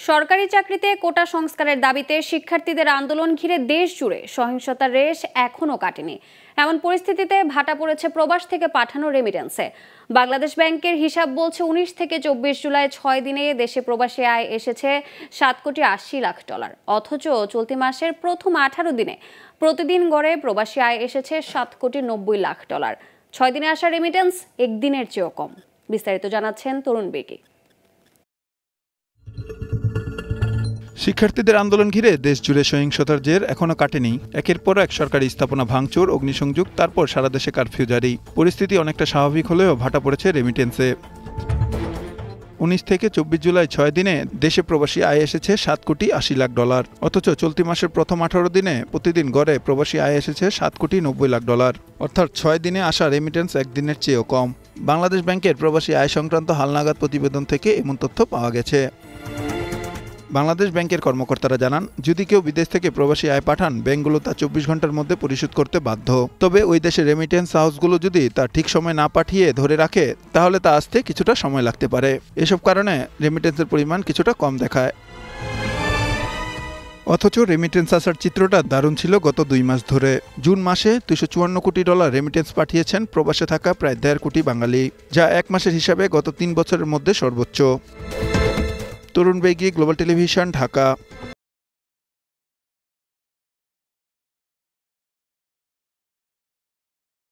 সরকারি চাকরিতে কোটা সংস্কারের দাবিতে শিক্ষার্থীদের আন্দোলন ঘিরে দেশ জুড়ে সহিংসতার রেশ এখনো কাটেনি। এমন পরিস্থিতিতে ভাটা পড়েছে প্রবাস থেকে পাঠানো রেমিটেন্সে। বাংলাদেশ ব্যাংকের হিসাব বলছে 19 থেকে 24 জুলাই 6 দিনে দেশে প্রবাসী আয় এসেছে $7.80 লাখ। অথচ চলতি মাসের প্রথম 18 দিনে প্রতিদিন গড়ে প্রবাসী আয় এসেছে $7.90 লাখ। 6 দিনে আসা রেমিটেন্স একদিনের চেয়েও কম। বিস্তারিত জানাচ্ছেন তরুণ বেগী। শিক্ষার্থীদের আন্দোলন ঘিরে দেশ জুড়ে সহিংসতার জের এখনো কাটেনি। একের পর এক সরকারি স্থাপনা ভাঙচুর, অগ্নিসংযোগ, তারপর সারা দেশে কারফিউ জারি। পরিস্থিতি অনেকটা স্বাভাবিক হলেও ভাটা পড়েছে রেমিটেন্সে। 19 থেকে 24 জুলাই 6 দিনে দেশে প্রবাসী আয় এসেছে $7.80 লাখ। অথচ চলতি মাসের প্রথম 18 দিনে প্রতিদিন গড়ে প্রবাসী আয় এসেছে $7.90 লাখ। অর্থাৎ 6 দিনে আসা রেমিটেন্স একদিনের চেয়েও কম। বাংলাদেশ ব্যাংকের প্রবাসী আয় সংক্রান্ত হালনাগাদ প্রতিবেদন থেকে এমন তথ্য পাওয়া গেছে। বাংলাদেশ ব্যাংকের কর্মকর্তারা জানান, যদি কেউ বিদেশ থেকে প্রবাসী আয় পাঠান, ব্যাংকগুলো তা 24 ঘন্টার মধ্যে পরিশোধ করতে বাধ্য। তবে ওই দেশের রেমিটেন্স হাউসগুলো যদি তা ঠিক সময় না পাঠিয়ে ধরে রাখে, তাহলে তা আসতে কিছুটা সময় লাগতে পারে। এসব কারণে রেমিটেন্সের পরিমাণ কিছুটা কম দেখায়। অথচ রেমিটেন্স আসার চিত্রটা দারুণ ছিল গত 2 মাস ধরে। জুন মাসে $254 কোটি রেমিটেন্স পাঠিয়েছেন প্রবাসে থাকা প্রায় 1.5 কোটি বাঙালি, যা এক মাসের হিসাবে গত 3 বছরের মধ্যে সর্বোচ্চ। তরুণ বেগী, গ্লোবাল টেলিভিশন, ঢাকা।